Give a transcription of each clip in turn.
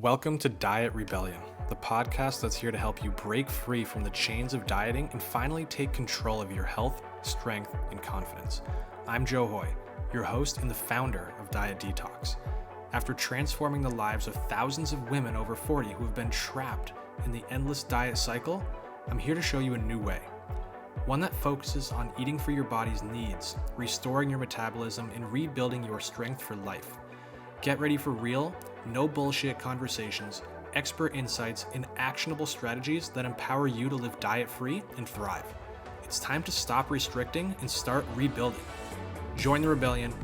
Welcome to Diet Rebellion, the podcast that's here to help you break free from the chains of dieting and finally take control of your health, strength, and confidence. I'm Joe Hoye, your host and the founder of Diet Detox. After transforming the lives of thousands of women over 40 who have been trapped in the endless diet cycle, I'm here to show you a new way. One that focuses on eating for your body's needs, restoring your metabolism, and rebuilding your strength for life. Get ready for real, no bullshit conversations, expert insights, and actionable strategies that empower you to live diet-free and thrive. It's time to stop restricting and start rebuilding. Join the rebellion.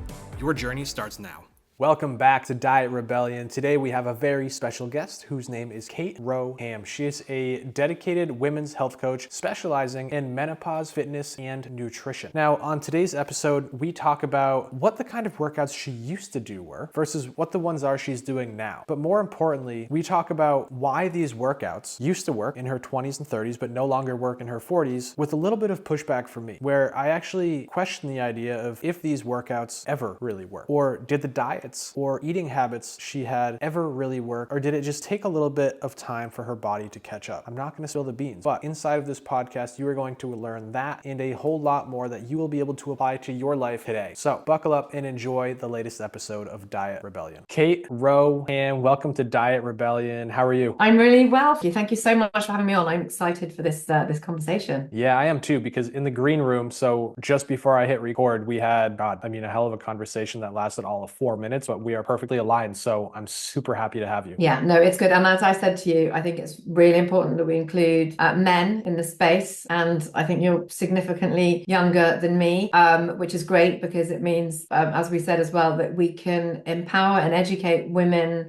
Your journey starts now. Welcome back to Diet Rebellion. Today we have a very special guest whose name is Kate Rowe-Ham. She is a dedicated women's health coach specializing in menopause, fitness, and nutrition. Now, on today's episode, we talk about what the kind of workouts she used to do were versus what the ones are she's doing now. But more importantly, we talk about why these workouts used to work in her 20s and 30s, but no longer work in her 40s, with a little bit of pushback from me, where I actually question the idea of if these workouts ever really work, or did the diet or eating habits she had ever really work, or did it just take a little bit of time for her body to catch up? I'm not going to spill the beans, but inside of this podcast, you are going to learn that and a whole lot more that you will be able to apply to your life today. So buckle up and enjoy the latest episode of Diet Rebellion. Kate Rowe-Ham, welcome to Diet Rebellion. How are you? I'm really well. Thank you so much for having me on. I'm excited for this conversation. Yeah, I am too, because in the green room, so just before I hit record, we had, a hell of a conversation that lasted all of 4 minutes, but we are perfectly aligned. So I'm super happy to have you. Yeah, no, it's good. And as I said to you, I think it's really important that we include men in the space. And I think you're significantly younger than me, which is great because it means, as we said as well, that we can empower and educate women,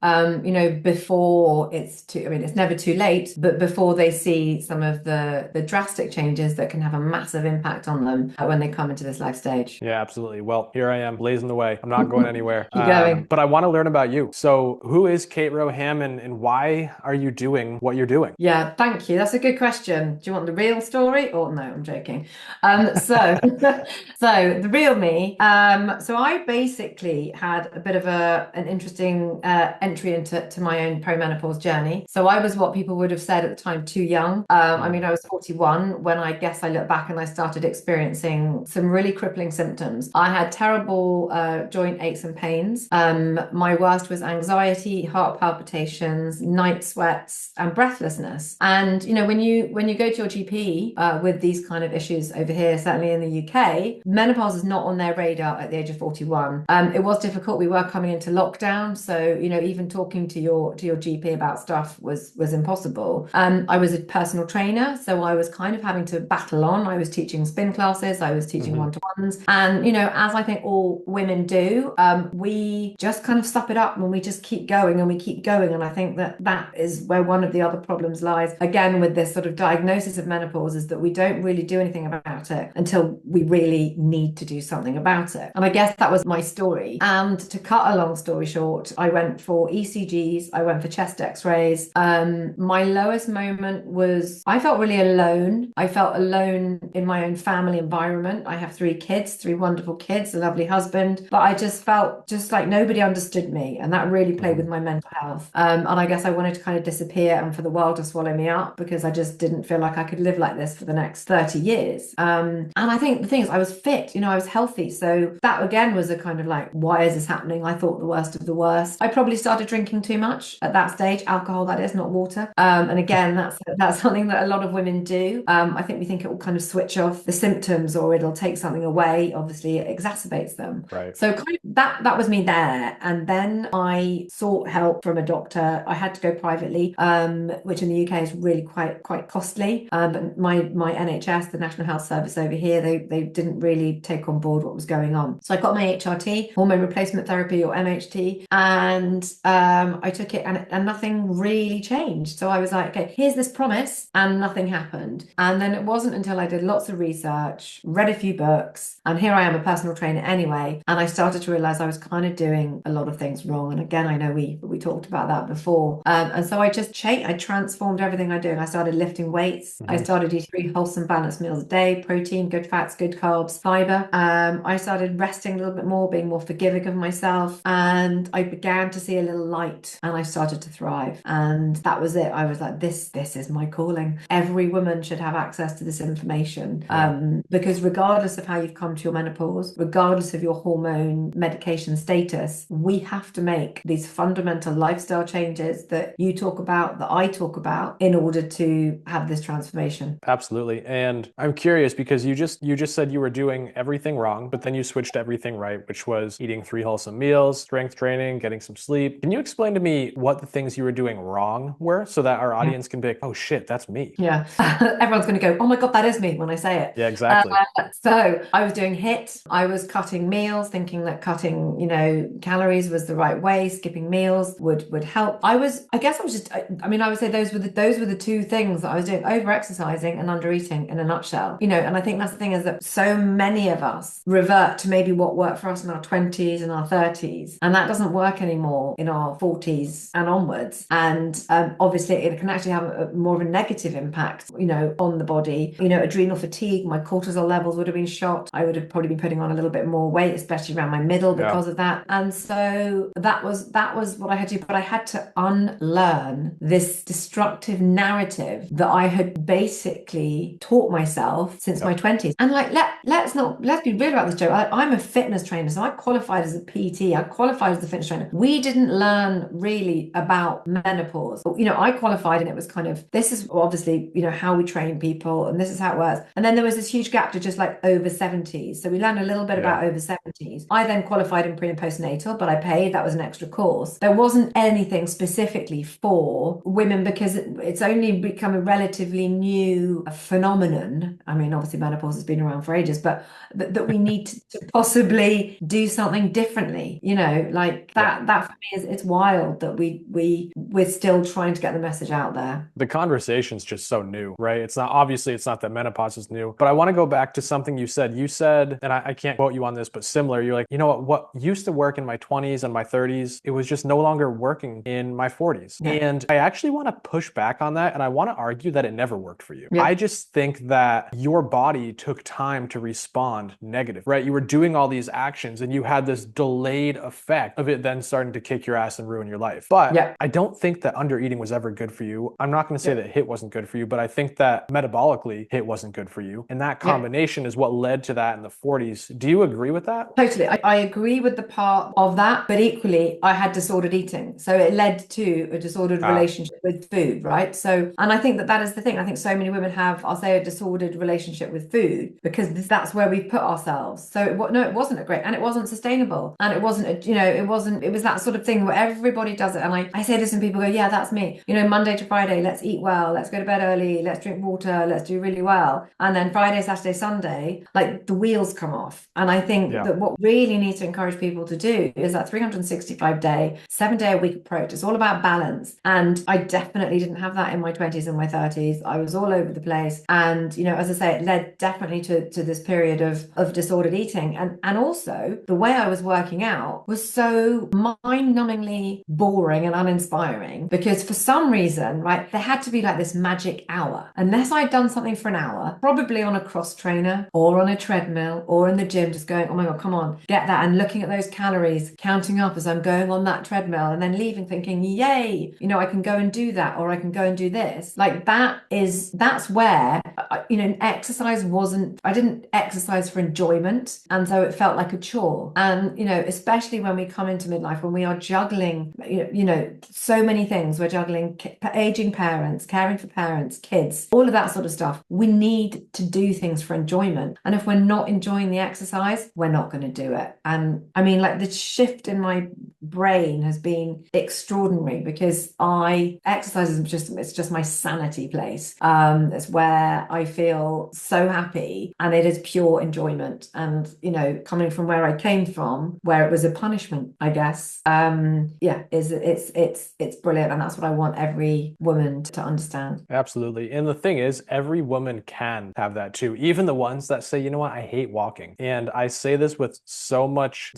before it's never too late, but before they see some of the drastic changes that can have a massive impact on them when they come into this life stage. Yeah, absolutely. Well, here I am blazing the way. I'm not going anywhere. Keep going. But I want to learn about you. So who is Kate Rowe-Ham and why are you doing what you're doing? Yeah, thank you. That's a good question. Do you want the real story or no? I'm joking. So the real me. So I basically had a bit of an interesting entry into my own perimenopause journey. So I was what people would have said at the time too young. I was 41 when I guess I look back and I started experiencing some really crippling symptoms. I had terrible joint aches and pains. My worst was anxiety, heart palpitations, night sweats, and breathlessness. And when you go to your GP with these kind of issues over here, certainly in the UK, menopause is not on their radar at the age of 41. It was difficult. We were coming into lockdown, so even talking to your GP about stuff was impossible. I was a personal trainer, so I was kind of having to battle on. I was teaching spin classes, I was teaching one-to-ones, and as I think all women do, we just kind of stop it up and we just keep going and we keep going. And I think that is where one of the other problems lies, again, with this sort of diagnosis of menopause, is that we don't really do anything about it until we really need to do something about it. And I guess that was my story. And to cut a long story short, I went for ECGs, I went for chest x-rays. My lowest moment was I felt really alone. I felt alone in my own family environment. I have 3 kids, 3 wonderful kids, a lovely husband, but I just felt just like nobody understood me, and that really played with my mental health. And I guess I wanted to kind of disappear and for the world to swallow me up, because I just didn't feel like I could live like this for the next 30 years. And I think the thing is, I was fit, I was healthy. So that again was a kind of like, why is this happening? I thought the worst of the worst. I probably started drinking too much at that stage, alcohol that is, not water. And again, that's something that a lot of women do. I think we think it will kind of switch off the symptoms or it'll take something away. Obviously it exacerbates them. Right. So kind of that was me there. And then I sought help from a doctor. I had to go privately, which in the UK is really quite costly. But my NHS, the National Health Service over here, they didn't really take on board what was going on. So I got my HRT, hormone replacement therapy, or MHT, and I took it and nothing really changed. So I was like, okay, here's this promise, and nothing happened. And then it wasn't until I did lots of research, read a few books, and here I am, a personal trainer anyway, and I started to realize I was kind of doing a lot of things wrong. And again, I know we talked about that before. And so I just changed, I transformed everything I do. I started lifting weights. I started eating 3 wholesome, balanced meals a day, protein, good fats, good carbs, fiber. I started resting a little bit more, being more forgiving of myself. And I began to see a little light, and I started to thrive. And that was it. I was like, this is my calling. Every woman should have access to this information. Because regardless of how you've come to your menopause, regardless of your hormone medication status, we have to make these fundamental lifestyle changes that you talk about, that I talk about, in order to have this transformation. Absolutely. And I'm curious because you just said you were doing everything wrong, but then you switched to everything right, which was eating 3 wholesome meals, strength training, getting some sleep. Can you explain to me what the things you were doing wrong were so that our audience can be like, oh shit, that's me? Yeah. Everyone's going to go, oh my God, that is me when I say it. Yeah, exactly. So I was doing HIIT. I was cutting meals, thinking that cutting, calories was the right way. Skipping meals would help. I would say those were the 2 things that I was doing: over exercising and under eating, in a nutshell. And I think that's the thing, is that so many of us revert to maybe what worked for us in our 20s and our 30s, and that doesn't work anymore in our 40s and onwards. And obviously it can actually have more of a negative impact, on the body. Adrenal fatigue, my cortisol levels would have been shot. I would have probably been putting on a little bit more weight, especially around my middle, because of that. And so that was what I had to do. But I had to unlearn this destructive narrative that I had basically taught myself since my 20s. And let's be real about this, Joe. I'm a fitness trainer, so I qualified as a PT. I qualified as a fitness trainer. We didn't learn really about menopause. I qualified, and it was kind of, this is obviously, how we train people, and this is how it works. And then there was this huge gap to just like over 70s. So we learned a little bit about over 70s. I then qualified in pre and postnatal, but I paid. That was an extra course. There wasn't anything specifically for women because it's only become a relatively new phenomenon. I mean, obviously menopause has been around for ages, but that we need to possibly do something differently. That for me it's wild that we're still trying to get the message out there. The conversation's just so new, right? It's not that menopause is new, but I want to go back to something you said. You said, and I can't quote you on this, but similar, you're like, what used to work in my 20s and my 30s, it was just no longer working in my 40s. Yeah. And I actually want to push back on that. And I want to argue that it never worked for you. Yeah. I just think that your body took time to respond negative, right? You were doing all these actions and you had this delayed effect of it then starting to kick your ass and ruin your life. But I don't think that under eating was ever good for you. I'm not going to say that HIIT wasn't good for you, but I think that metabolically HIIT wasn't good for you. And that combination is what led to that in the 40s. Do you agree with that? Totally. I agree with the part of that, but equally I had disordered eating. So it led to a disordered relationship with food, right? So, and I think that is the thing. I think so many women have, I'll say, a disordered relationship with food because that's where we put ourselves. So it wasn't a great, and it wasn't sustainable. And it wasn't, it was that sort of thing where everybody does it. And I say this and people go, yeah, that's me. Monday to Friday, let's eat well, let's go to bed early, let's drink water, let's do really well. And then Friday, Saturday, Sunday, like the wheels come off. And I think that what really needs to encourage people to do is that 365-day, 7-day-a-week approach. It's all about balance. And I definitely didn't have that in my 20s and my 30s. I was all over the place. And, as I say, it led definitely to this period of disordered eating. And also the way I was working out was so mind-numbingly boring and uninspiring because for some reason, right, there had to be like this magic hour. Unless I'd done something for an hour, probably on a cross trainer or on a treadmill or in the gym, just going, oh my God, come on, get that. And looking at those calories, counting up as I'm going on that treadmill and then leaving thinking, yay, I can go and do that, or I can go and do this. Like that's where, exercise I didn't exercise for enjoyment. And so it felt like a chore. And, especially when we come into midlife, when we are juggling, so many things, we're juggling aging parents, caring for parents, kids, all of that sort of stuff. We need to do things for enjoyment. And if we're not enjoying the exercise, we're not going to do it. And I mean, like the shift in my brain has been extraordinary because exercise is just my sanity place. It's where I feel so happy and it is pure enjoyment. And, coming from where I came from, where it was a punishment, I guess, it's brilliant. And that's what I want every woman to understand. Absolutely. And the thing is, every woman can have that too. Even the ones that say, I hate walking. And I say this with so much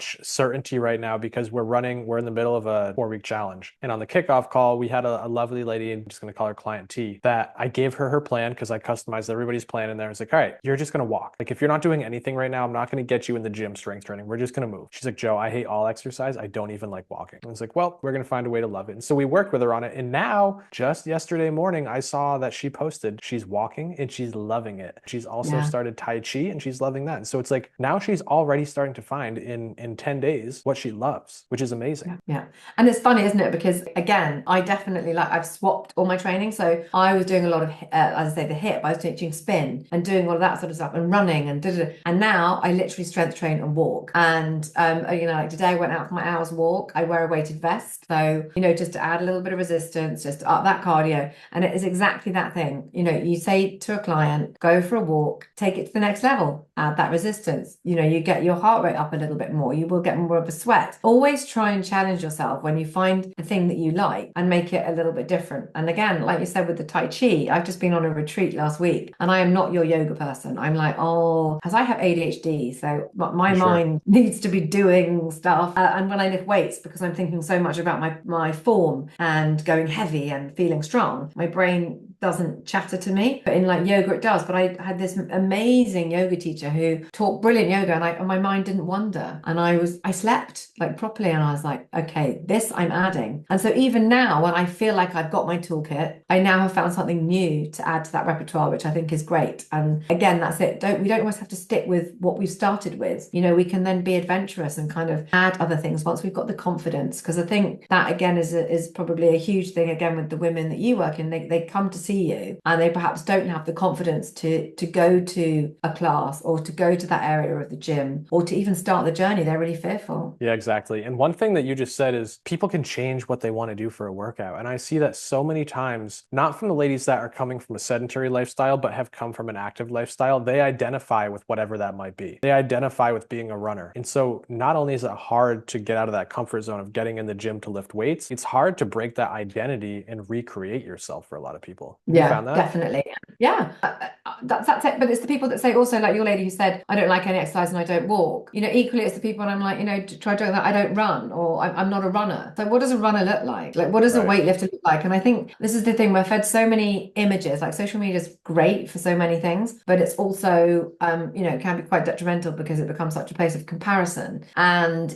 much certainty right now because we're in the middle of a 4-week challenge. And on the kickoff call, we had a lovely lady, I'm just going to call her Client T, that I gave her plan because I customized everybody's plan in there. It's like, all right, you're just going to walk. Like, if you're not doing anything right now, I'm not going to get you in the gym strength training. We're just going to move. She's like, Joe, I hate all exercise. I don't even like walking. I was like, well, we're going to find a way to love it. And so we worked with her on it. And now, just yesterday morning, I saw that she posted she's walking and she's loving it. She's also started Tai Chi and she's loving that. And so it's like now she's already starting to find in 10 days what she loves, which is amazing. Yeah. And it's funny, isn't it? Because again, I definitely I've swapped all my training. So I was doing a lot of, as I say, the hip, I was teaching spin and doing all of that sort of stuff and running and and now I literally strength train and walk. And, like today I went out for my hour's walk. I wear a weighted vest. So, just to add a little bit of resistance, just to up that cardio. And it is exactly that thing. You say to a client, go for a walk, take it to the next level, add that resistance. You get your heart rate up a little bit more. You will get more of a sweat. Always try and challenge yourself when you find the thing that you like and make it a little bit different. And again, like you said with the Tai Chi, I've just been on a retreat last week and I am not your yoga person. I'm like, because I have ADHD. So my mind needs to be doing stuff. And when I lift weights, because I'm thinking so much about my form and going heavy and feeling strong, my brain doesn't chatter to me, but in yoga it does. But I had this amazing yoga teacher who taught brilliant yoga and my mind didn't wander, and I slept properly, and I was like, okay, this I'm adding. And so even now when I feel like I've got my toolkit, I now have found something new to add to that repertoire, which I think is great. And again, that's it. We don't always have to stick with what we've started with. We can then be adventurous and kind of add other things once we've got the confidence, because I think that again is probably a huge thing again with the women that you work in. They come to see you and they perhaps don't have the confidence to go to a class or to go to that area of the gym or to even start the journey. They're really fearful. Yeah, exactly. And one thing that you just said is people can change what they want to do for a workout. And I see that so many times, not from the ladies that are coming from a sedentary lifestyle, but have come from an active lifestyle. They identify with whatever that might be. They identify with being a runner. And so not only is it hard to get out of that comfort zone of getting in the gym to lift weights, it's hard to break that identity and recreate yourself for a lot of people. Yeah, found that? Definitely. Yeah, that's it. But it's the people that say also, like your lady who said, I don't like any exercise and I don't walk. Equally, it's the people, and I'm like, try doing that. I don't run, or I'm not a runner. So what does a runner look like? What does a weightlifter look like? And I think this is the thing, we're fed so many images. Social media is great for so many things, but it's also, it can be quite detrimental because it becomes such a place of comparison. And,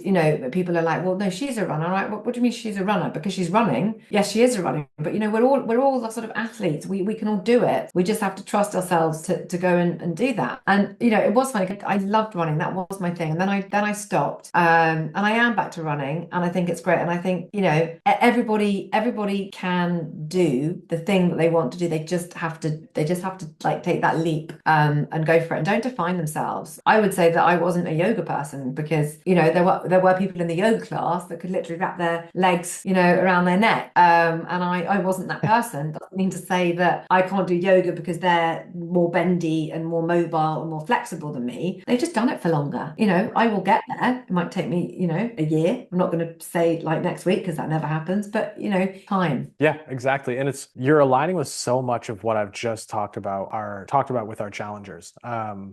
people are like, well, no, she's a runner. I'm like, what do you mean she's a runner? Because she's running. Yes, she is a runner, but we're all the sort of athletes. We can all do it. We just have to trust ourselves to go and do that. And it was funny. I loved running. That was my thing. And then I stopped. And I am back to running, and I think it's great. And I think everybody can do the thing that they want to do. They just have to take that leap and go for it, and don't define themselves. I would say that I wasn't a yoga person because there were people in the yoga class that could literally wrap their legs around their neck, and I wasn't that person. Doesn't mean to say that I can't do yoga because they're more bendy and more mobile and more flexible than me. They've just done it for longer. I will get there. It might take me a year. I'm not going to say next week because that never happens, but time. Yeah, exactly. And you're aligning with so much of what I've just talked about with our challengers.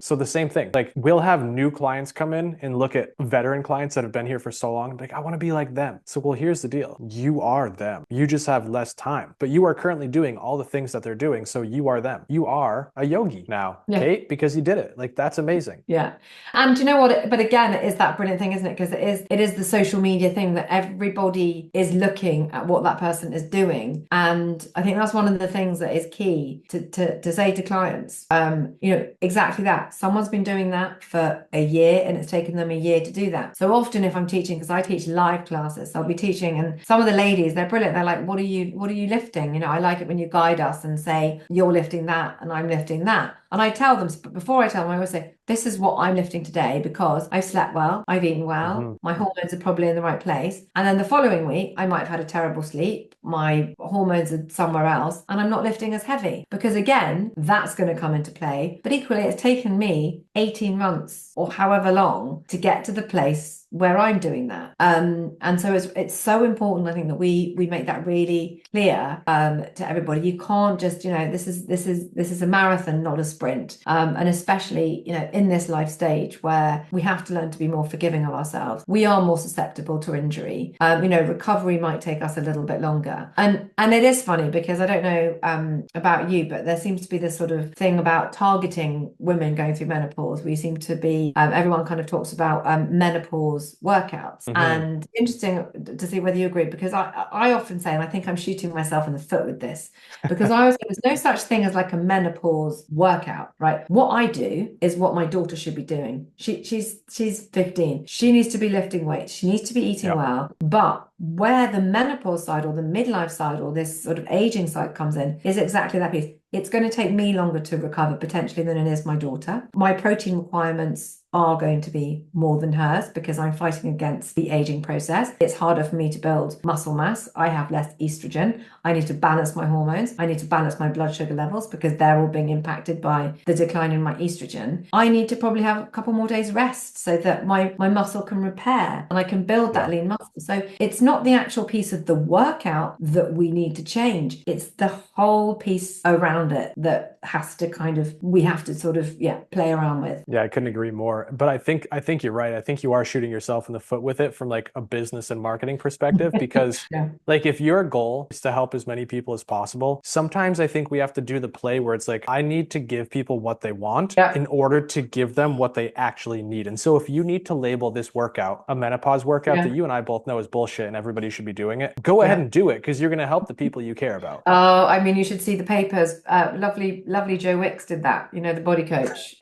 So the same thing, we'll have new clients come in and look at veteran clients that have been here for so long, I want to be like them. So, well, here's the deal. You are them. You just have less time, but you are currently doing all the things that they're doing. So you are them. You are a yogi now, Kate, because you did it. That's amazing. Yeah. And you know what? But again, it is that brilliant thing, isn't it? Because it is the social media thing that everybody is looking at what that person is doing. And I think that's one of the things that is key to say to clients, exactly that. Someone's been doing that for a year and it's taken them a year to do that. So often if I'm teaching, because I teach live classes, I'll be teaching, and some of the ladies, they're brilliant. They're like, what are you lifting? I like it when you guide us and say, you're lifting that and I'm lifting that. And I tell them, but before I tell them, I always say, this is what I'm lifting today because I've slept well, I've eaten well, my hormones are probably in the right place. And then the following week, I might have had a terrible sleep, my hormones are somewhere else, and I'm not lifting as heavy. Because again, that's going to come into play. But equally, it's taken me 18 months or however long to get to the place where I'm doing that. And so it's so important, I think, that we make that really clear to everybody. You can't just, this is a marathon, not a sprint. And especially, in this life stage where we have to learn to be more forgiving of ourselves. We are more susceptible to injury. Recovery might take us a little bit longer. And it is funny because I don't know about you, but there seems to be this sort of thing about targeting women going through menopause. We seem to be, everyone kind of talks about menopause workouts. And interesting to see whether you agree, because I often say, and I think I'm shooting myself in the foot with this, because I always say there's no such thing as like a menopause workout, right? What I do is what my daughter should be doing. She's 15. She needs to be lifting weights. She needs to be eating well. But where the menopause side or the midlife side or this sort of aging side comes in is exactly that piece. It's going to take me longer to recover potentially than it is my daughter. My protein requirements are going to be more than hers because I'm fighting against the aging process. It's harder for me to build muscle mass. I have less estrogen. I need to balance my hormones. I need to balance my blood sugar levels because they're all being impacted by the decline in my estrogen. I need to probably have a couple more days rest so that my muscle can repair and I can build that lean muscle. So it's not the actual piece of the workout that we need to change. It's the whole piece around it that has to we have to sort of, play around with. Yeah, I couldn't agree more. But I think you're right. I think you are shooting yourself in the foot with it from like a business and marketing perspective, because like if your goal is to help as many people as possible, sometimes I think we have to do the play where it's like, I need to give people what they want in order to give them what they actually need. And so if you need to label this workout a menopause workout that you and I both know is bullshit and everybody should be doing it, go ahead and do it because you're going to help the people you care about. Oh, I mean, you should see the papers. Lovely Joe Wicks did that, the body coach.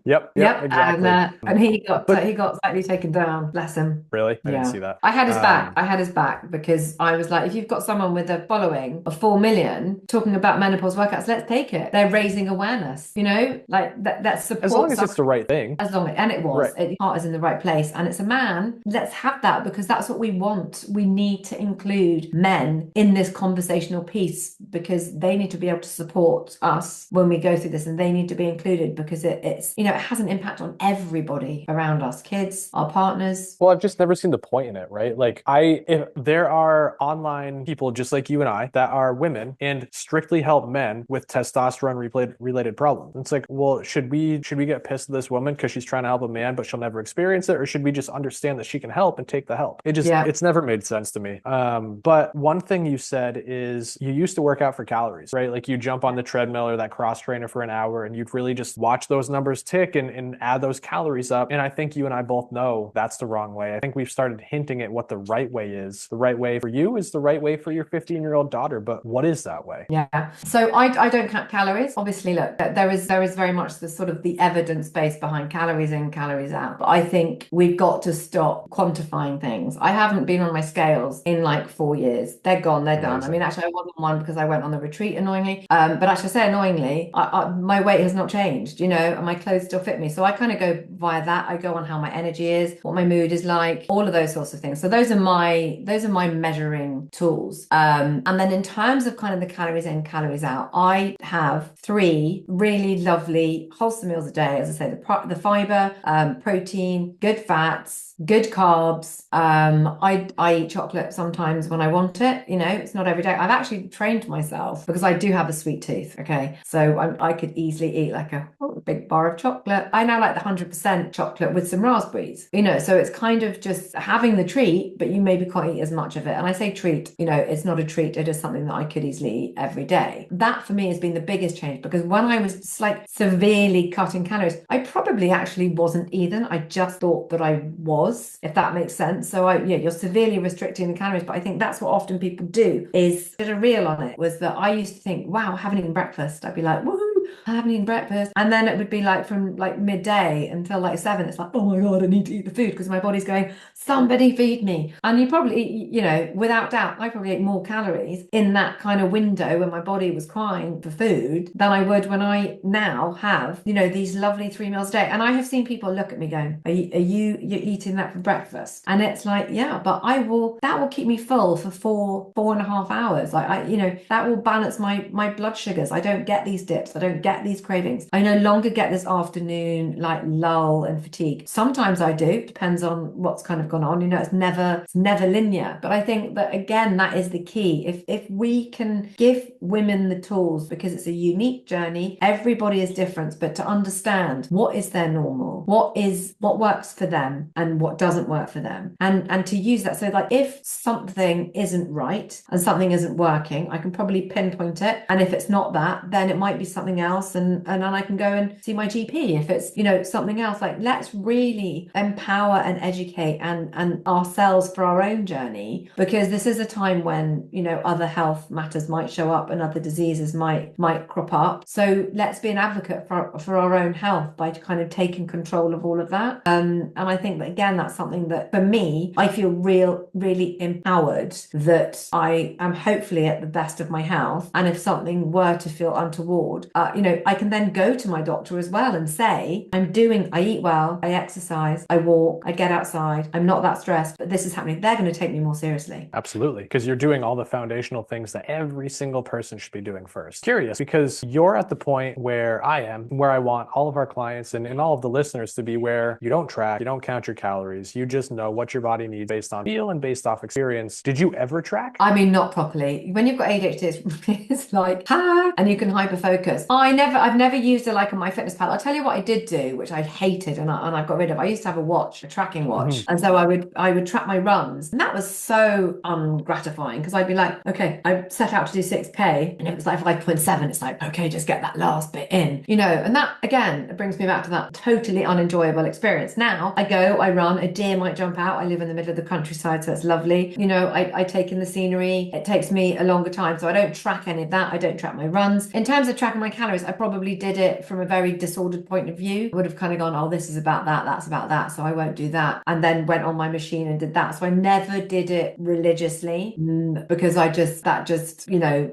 Yep, exactly. And he got slightly taken down, bless him. Really? I didn't see that. I had his back because I was like, if you've got someone with a following of 4 million talking about menopause workouts, let's take it. They're raising awareness, like that support. As long as it's the right thing. And it was. Right. Heart is in the right place. And it's a man. Let's have that because that's what we want. We need to include men in this conversational piece because they need to be able to support us when we go through this, and they need to be included because it's it has an impact on everybody around us, kids, our partners. Well, I've just never seen the point in it, right? Like if there are online people just like you and I that are women and strictly help men with testosterone related problems. It's like, well, should we get pissed at this woman because she's trying to help a man but she'll never experience it, or should we just understand that she can help and take the help? It's never made sense to me. But one thing you said is you used to work out for calories, right? Like you jump on the treadmill or that cross trainer for an hour and you'd really just watch those numbers tick and add those calories up. And I think you and I both know that's the wrong way. I think we've started hinting at what the right way is. The right way for you is the right way for your 15-year-old daughter. But what is that way? Yeah. So I don't count calories. Obviously, look, there is very much the sort of the evidence base behind calories in, calories out. But I think we've got to stop quantifying things. I haven't been on my scales in like 4 years. They're gone. They're done. I mean, actually, I wasn't one because I went on the retreat annoyingly. But actually, I say annoyingly, my weight has not changed, and my clothes still fit me. So I kind of go via that. I go on how my energy is, what my mood is like, all of those sorts of things. So those are my measuring tools. And then in terms of kind of the calories in, calories out, I have 3 really lovely wholesome meals a day. As I say, the fiber, protein, good fats, good carbs. I eat chocolate sometimes when I want it. It's not every day. I've actually trained myself because I do have a sweet tooth. Okay, so I could easily eat like a big bar of chocolate. I now like the 100% chocolate with some raspberries. So it's kind of just having the treat, but you maybe can't eat as much of it. And I say treat. It's not a treat. It is something that I could easily eat every day. That for me has been the biggest change because when I was like severely cutting calories, I probably actually wasn't either. I just thought that I was, if that makes sense. So you're severely restricting the calories, but I think that's what often people do is did a reel on it was that I used to think, wow, I haven't eaten breakfast. I'd be like, woohoo, I haven't eaten breakfast. And then it would be like from like midday until like 7, it's like, oh my God, I need to eat the food because my body's going, somebody feed me. And you probably, without doubt, I probably ate more calories in that kind of window when my body was crying for food than I would when I now have, these lovely 3 meals a day. And I have seen people look at me going, are you eating that for breakfast? And it's like, yeah, but that will keep me full for 4.5 hours. Like that will balance my blood sugars. I don't get these dips. I don't don't get these cravings. I no longer get this afternoon like lull and fatigue. Sometimes I do, depends on what's kind of gone on. It's never linear. But I think that again, that is the key. If we can give women the tools, because it's a unique journey, everybody is different, but to understand what is their normal, what works for them and what doesn't work for them, and to use that. So like if something isn't right and something isn't working, I can probably pinpoint it. And if it's not that, then it might be something else. And then I can go and see my GP if it's, something else. Like, let's really empower and educate and ourselves for our own journey, because this is a time when, other health matters might show up and other diseases might crop up. So let's be an advocate for our own health by kind of taking control of all of that. And I think that, again, that's something that for me, I feel really empowered that I am hopefully at the best of my health. And if something were to feel untoward, I can then go to my doctor as well and say, I eat well, I exercise, I walk, I get outside, I'm not that stressed, but this is happening. They're going to take me more seriously. Absolutely. Because you're doing all the foundational things that every single person should be doing first. Curious, because you're at the point where I am, where I want all of our clients and all of the listeners to be, where you don't track, you don't count your calories, you just know what your body needs based on feel and based off experience. Did you ever track? I mean, not properly. When you've got ADHD, it's like, and you can hyper focus. I've never used it like on MyFitnessPal. I'll tell you what I did do, which I hated and I've got rid of. I used to have a tracking watch. And so I would track my runs. And that was so ungratifying, because I'd be like, okay, I set out to do 6K and it was like 5.7. It's like, okay, just get that last bit in, and that again, it brings me back to that totally unenjoyable experience. Now I go, I run, a deer might jump out. I live in the middle of the countryside, so it's lovely. I take in the scenery. It takes me a longer time. So I don't track any of that. I don't track my runs. In terms of tracking my calories, I probably did it from a very disordered point of view. I would have kind of gone, oh, this is about that, that's about that, so I won't do that. And then went on my machine and did that. So I never did it religiously, because that just,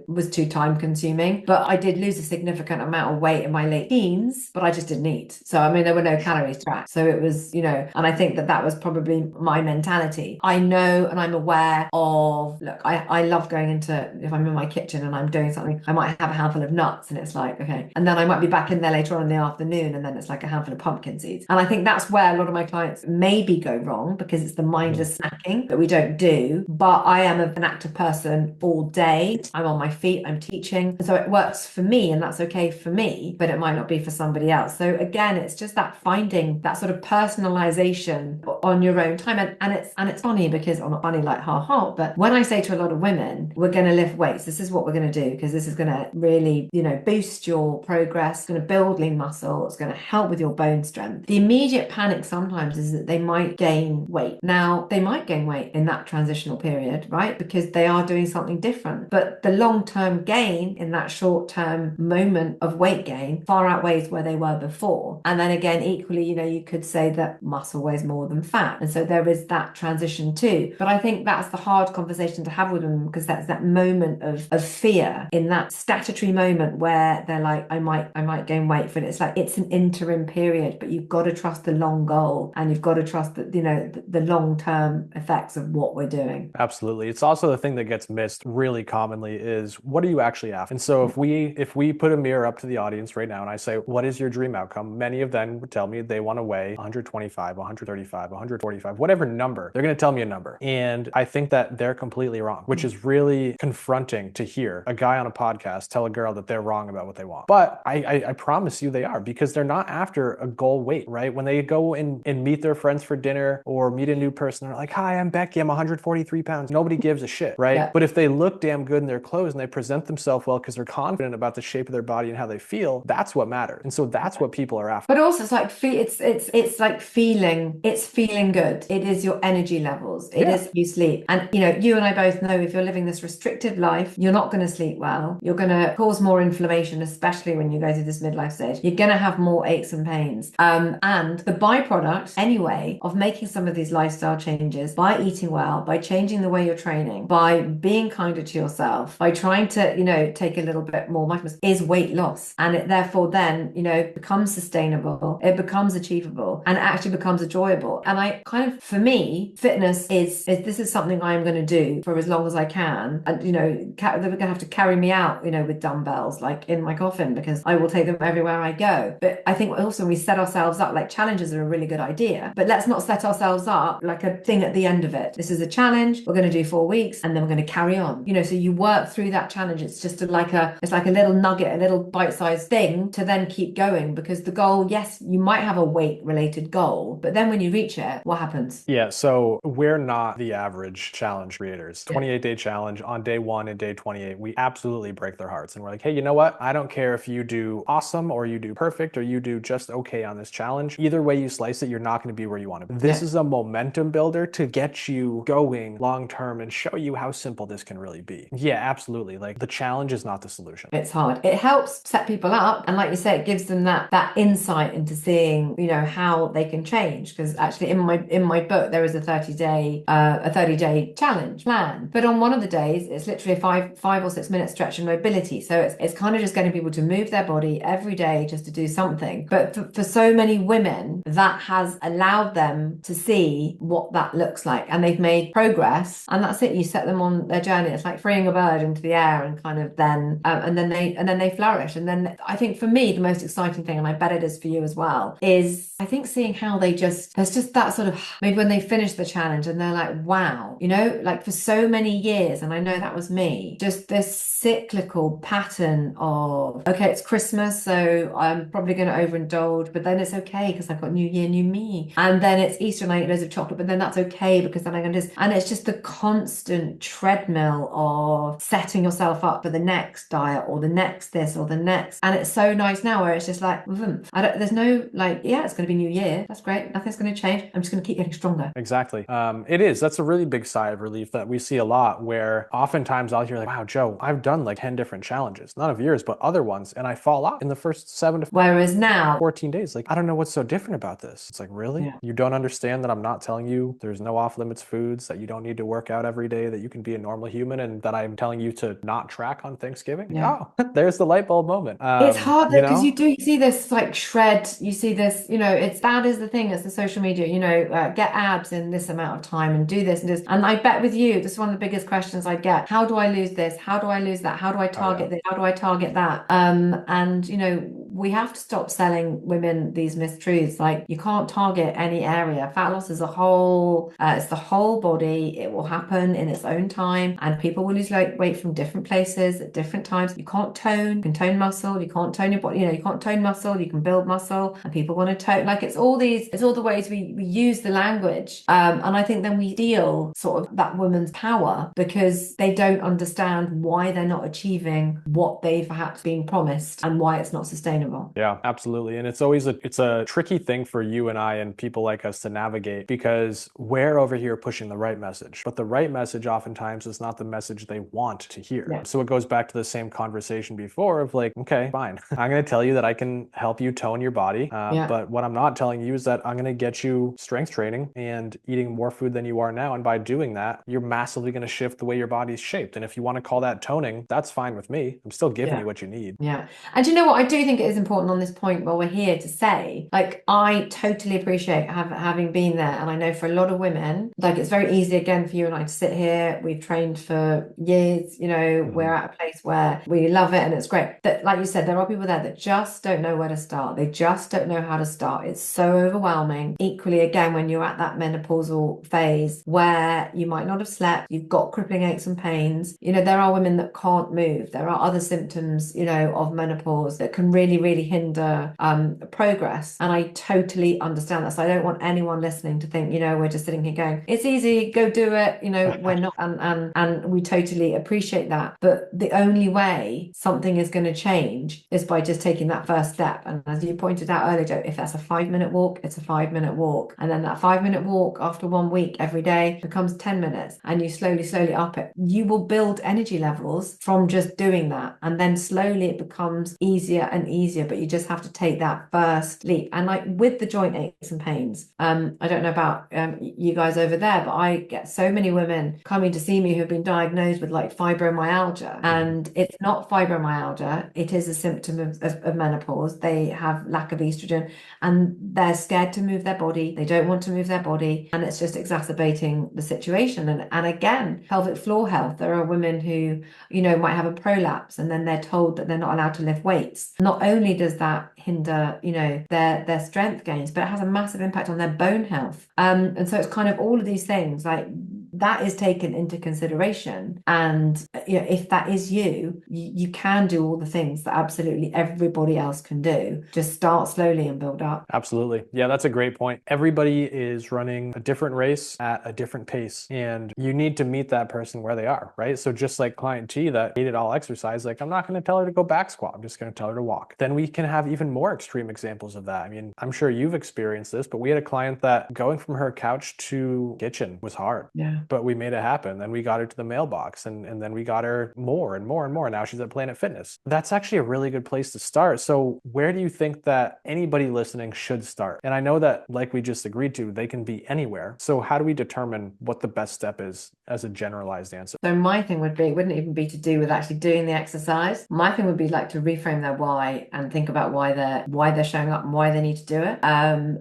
was too time consuming. But I did lose a significant amount of weight in my late teens, but I just didn't eat. So, I mean, there were no calories tracked. So it was, and I think that was probably my mentality. I know and I'm aware of, look, I love going into, if I'm in my kitchen and I'm doing something, I might have a handful of nuts and it's like, okay. And then I might be back in there later on in the afternoon and then it's like a handful of pumpkin seeds. And I think that's where a lot of my clients maybe go wrong, because it's the mindless snacking that we don't do. But I am an active person all day. I'm on my feet, I'm teaching. And so it works for me and that's okay for me, but it might not be for somebody else. So again, it's just that finding that sort of personalization on your own time. And it's funny, because, or not funny like ha, but when I say to a lot of women, we're going to lift weights, this is what we're going to do, because this is going to really, boost your progress, it's going to build lean muscle, it's going to help with your bone strength. The immediate panic sometimes is that they might gain weight. Now, they might gain weight in that transitional period, right? Because they are doing something different. But the long-term gain in that short-term moment of weight gain far outweighs where they were before. And then again, equally, you could say that muscle weighs more than fat. And so there is that transition too. But I think that's the hard conversation to have with them, because that's that moment of fear, in that statutory moment where they're like, I might gain weight. But it's like, it's an interim period, but you've got to trust the long goal, and you've got to trust that, the long-term effects of what we're doing. Absolutely. It's also the thing that gets missed really commonly is, what are you actually after? And so if we put a mirror up to the audience right now and I say, what is your dream outcome? Many of them would tell me they want to weigh 125, 135, 145, whatever number. They're going to tell me a number. And I think that they're completely wrong, which is really confronting to hear a guy on a podcast tell a girl that they're wrong about what they want. But I promise you they are, because they're not after a goal weight, right? When they go and meet their friends for dinner or meet a new person, they're like, hi, I'm Becky, I'm 143 pounds. Nobody gives a shit, right? Yeah. But if they look damn good in their clothes and they present themselves well because they're confident about the shape of their body and how they feel, that's what matters. And so that's what people are after. But also it's like, it's like feeling good. It is your energy levels. It is you sleep. And you and I both know, if you're living this restrictive life, you're not going to sleep well. You're going to cause more inflammation, especially when you go through this midlife stage. You're going to have more aches and pains. And the byproduct anyway of making some of these lifestyle changes, by eating well, by changing the way you're training, by being kinder to yourself, by trying to, take a little bit more mindfulness, is weight loss. And it therefore then, becomes sustainable, it becomes achievable, and it actually becomes enjoyable. And I kind of, for me, fitness is this is something I'm going to do for as long as I can. And, they're going to have to carry me out, with dumbbells, like in my coffee often because I will take them everywhere I go. But I think also we set ourselves up, like challenges are a really good idea, but let's not set ourselves up like a thing at the end of it. This is a challenge. We're going to do 4 weeks and then we're going to carry on. So you work through that challenge. It's just like a little nugget, a little bite-sized thing to then keep going, because the goal, yes, you might have a weight related goal, but then when you reach it, what happens? Yeah, so we're not the average challenge creators. 28-day challenge on day 1 and day 28, we absolutely break their hearts. And we're like, hey, you know what? I don't care if you do awesome or you do perfect or you do just okay on this challenge. Either way you slice it, you're not going to be where you want to be. This is a momentum builder to get you going long term and show you how simple this can really be. Yeah, absolutely. Like, the challenge is not the solution. It's hard. It helps set people up, and like you say, it gives them that insight into seeing, how they can change. Because actually, in my book, there is a 30-day challenge plan. But on one of the days, it's literally a 5 or 6 minute stretch and mobility. So it's kind of just getting people to move their body every day just to do something. But for so many women, that has allowed them to see what that looks like, and they've made progress. And that's it. You set them on their journey. It's like freeing a bird into the air, and kind of then and then they flourish. And then I think for me, the most exciting thing, and I bet it is for you as well, is I think seeing how there's just that sort of, maybe when they finish the challenge and they're like, wow, like for so many years, and I know that was me, just this cyclical pattern of, okay, it's Christmas, so I'm probably going to overindulge, but then it's okay because I've got New Year, New Me. And then it's Easter and I eat loads of chocolate, but then that's okay because then I can and it's just the constant treadmill of setting yourself up for the next diet or the next this or the next. And it's so nice now where it's just like, there's no like, yeah, it's going to be New Year. That's great. Nothing's going to change. I'm just going to keep getting stronger. Exactly. It is. That's a really big sigh of relief that we see a lot, where oftentimes I'll hear like, wow, Joe, I've done like 10 different challenges, not of yours, but other ones. And I fall off in the first 7 to Whereas now 14 days. Like, I don't know what's so different about this. It's like, really? Yeah. You don't understand that I'm not telling you there's no off limits foods, that you don't need to work out every day, that you can be a normal human, and that I'm telling you to not track on Thanksgiving? Yeah. Oh, there's the light bulb moment. It's hard though, because you do see this like shred, you see this, that is the thing, it's the social media, get abs in this amount of time and do this and this. And I bet with you, this is one of the biggest questions I get. How do I lose this? How do I lose that? How do I target this? How do I target that? And we have to stop selling women these mistruths. Like, you can't target any area. Fat loss is a whole, it's the whole body. It will happen in its own time, and people will lose weight from different places at different times. You can't tone. You can tone muscle. You can't tone your body. You can't tone muscle. You can build muscle, and people want to tone. Like, it's all the ways we use the language. And I think then we steal sort of that woman's power, because they don't understand why they're not achieving what they've perhaps been promised and why it's not sustainable. Yeah, absolutely. And it's always it's a tricky thing for you and I and people like us to navigate, because we're over here pushing the right message, but the right message oftentimes is not the message they want to hear. Yeah. So it goes back to the same conversation before of like, okay, fine. I'm going to tell you that I can help you tone your body. But what I'm not telling you is that I'm going to get you strength training and eating more food than you are now. And by doing that, you're massively going to shift the way your body's shaped. And if you want to call that toning, that's fine with me. I'm still giving you what you need. Yeah. And you know what? I do think it is important on this point while we're here to say, like, I totally appreciate having been there. And I know for a lot of women, like, it's very easy again for you and I to sit here. We've trained for years, we're at a place where we love it and it's great. But like you said, there are people there that just don't know where to start. They just don't know how to start. It's so overwhelming. Equally, again, when you're at that menopausal phase where you might not have slept, you've got crippling aches and pains. There are women that can't move. There are other symptoms, of menopause that can really, really hinder progress. And I totally understand that. So I don't want anyone listening to think, we're just sitting here going, it's easy, go do it. We're not, and we totally appreciate that. But the only way something is going to change is by just taking that first step. And as you pointed out earlier, Joe, if that's a 5-minute walk, it's a 5-minute walk. And then that 5-minute walk after 1 week every day becomes 10 minutes, and you slowly up it. You will build energy levels from just doing that. And then slowly it becomes easier and easier easier, but you just have to take that first leap. And like with the joint aches and pains, I don't know about you guys over there, but I get so many women coming to see me who have been diagnosed with like fibromyalgia, and it's not fibromyalgia. It is a symptom of menopause. They have lack of estrogen and they're scared to move their body. They don't want to move their body, and it's just exacerbating the situation. And again, pelvic floor health. There are women who, might have a prolapse and then they're told that they're not allowed to lift weights. Not only does that hinder, their strength gains, but it has a massive impact on their bone health. And so it's kind of all of these things like that is taken into consideration. And if that is you can do all the things that absolutely everybody else can do. Just start slowly and build up. Absolutely. Yeah, that's a great point. Everybody is running a different race at a different pace, and you need to meet that person where they are, right? So just like client T that hated all exercise, like I'm not going to tell her to go back squat. I'm just going to tell her to walk. Then we can have even more extreme examples of that. I mean, I'm sure you've experienced this, but we had a client that going from her couch to kitchen was hard. Yeah. But we made it happen. Then we got her to the mailbox, and then we got her more and more and more. Now she's at Planet Fitness. That's actually a really good place to start. So where do you think that anybody listening should start? And I know that, like we just agreed to, they can be anywhere. So how do we determine what the best step is as a generalized answer? So my thing would be, it wouldn't even be to do with actually doing the exercise. My thing would be like to reframe their why and think about why they're showing up and why they need to do it.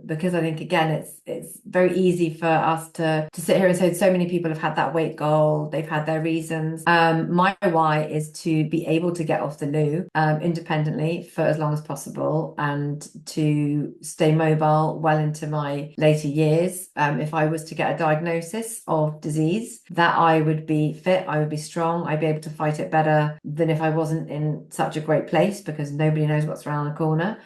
Because I think again, it's very easy for us to sit here and say so many people have had that weight goal, they've had their reasons. My why is to be able to get off the loo independently for as long as possible and to stay mobile well into my later years. If I was to get a diagnosis of disease, that I would be fit, I would be strong, I'd be able to fight it better than if I wasn't in such a great place, because nobody knows what's around the corner.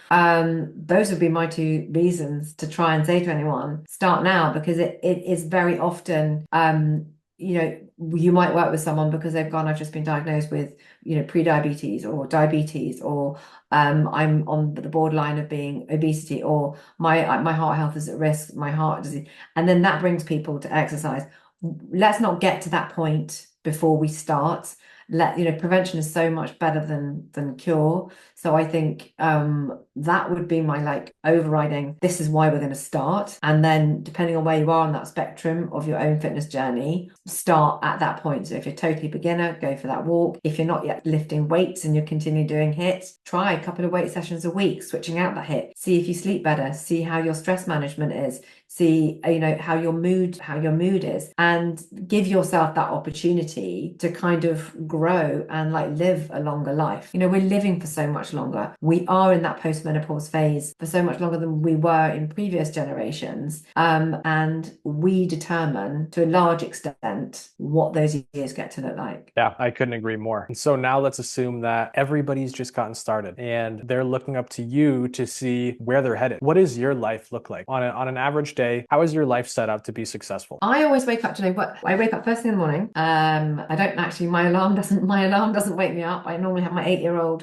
Those would be my two reasons to try and say to anyone, start now, because it is very often you might work with someone because they've gone, I've just been diagnosed with, pre-diabetes or diabetes, or I'm on the borderline of being obesity, or my heart health is at risk, my heart disease. And then that brings people to exercise. Let's not get to that point before we start. Prevention is so much better than cure. So I think that would be my like overriding, this is why we're going to start. And then depending on where you are on that spectrum of your own fitness journey, start at that point. So if you're totally beginner, go for that walk. If you're not yet lifting weights and you're continuing doing HIIT, try a couple of weight sessions a week, switching out the HIIT. See if you sleep better, see how your stress management is, see how your mood is, and give yourself that opportunity to kind of grow and like live a longer life. We're living for so much longer. We are in that post-menopause phase for so much longer than we were in previous generations, and we determine to a large extent what those years get to look like. Yeah, I couldn't agree more. And so now let's assume that everybody's just gotten started and they're looking up to you to see where they're headed. What does your life look like on an average day? How is your life set up to be successful? I always wake up I wake up first thing in the morning. I don't actually, my alarm doesn't wake me up. I normally have my 8-year-old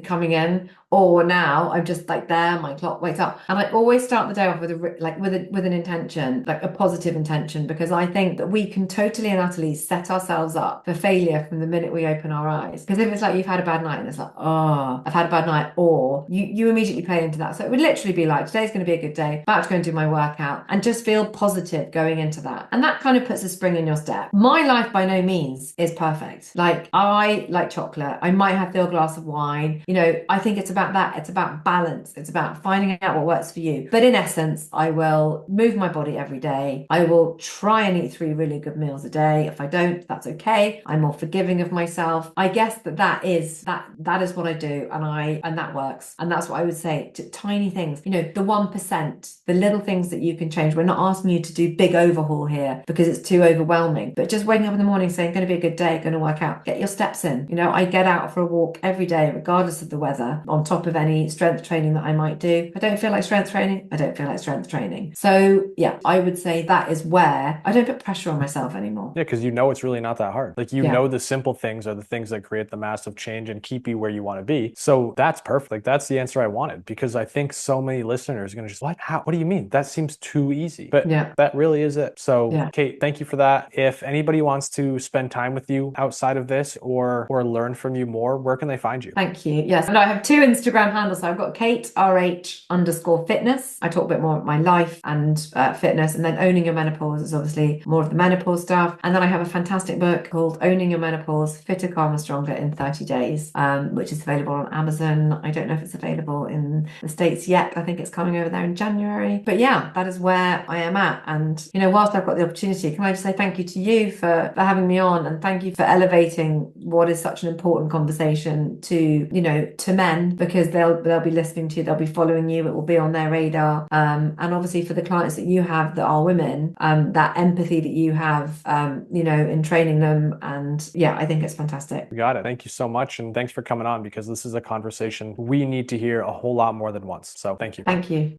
coming in, or now I'm just like there, my clock wakes up. And I always start the day off with an intention, like a positive intention, because I think that we can totally and utterly set ourselves up for failure from the minute we open our eyes. Because if it's like you've had a bad night and it's like, oh, I've had a bad night, or you immediately play into that. So it would literally be like, today's going to be a good day, about to go and do my workout, and just feel positive going into that. And that kind of puts a spring in your step. My life by no means is perfect. Like, I like chocolate. I might have a glass of wine. I think it's about that. It's about balance. It's about finding out what works for you. But in essence, I will move my body every day. I will try and eat 3 really good meals a day. If I don't, that's okay. I'm more forgiving of myself. I guess that is what I do, and that works. And that's what I would say. Tiny things, the 1%, the little things that you can change. We're not asking you to do big overhaul here because it's too overwhelming, but just waking up in the morning saying, going to be a good day, going to work out, get your steps in. I get out for a walk every day, regardless of the weather, on top of any strength training that I might do. I don't feel like strength training. I don't feel like strength training. So yeah, I would say that is where I don't put pressure on myself anymore. Yeah, because it's really not that hard. Like, the simple things are the things that create the massive change and keep you where you want to be. So that's perfect. Like, that's the answer I wanted, because I think so many listeners are going to just, what? How? What do you mean? That seems seems too easy, but Yeah. that really is it. So Yeah. Kate, thank you for that. If anybody wants to spend time with you outside of this or learn from you more, where can they find you? Thank you. Yes. And I have two Instagram handles. So I've got Kate RH_fitness. I talk a bit more about my life and fitness. And then Owning Your Menopause is obviously more of the menopause stuff. And then I have a fantastic book called Owning Your Menopause, Fitter, Calmer, Stronger in 30 Days, which is available on Amazon. I don't know if it's available in the States yet. I think it's coming over there in January. But yeah, that is where I am at. And, whilst I've got the opportunity, can I just say thank you to you for having me on, and thank you for elevating what is such an important conversation to men, because they'll be listening to you, they'll be following you, it will be on their radar, and obviously for the clients that you have that are women, that empathy that you have, in training them, and yeah, I think it's fantastic. We got it. Thank you so much, and thanks for coming on, because this is a conversation we need to hear a whole lot more than once. So thank you. Thank you.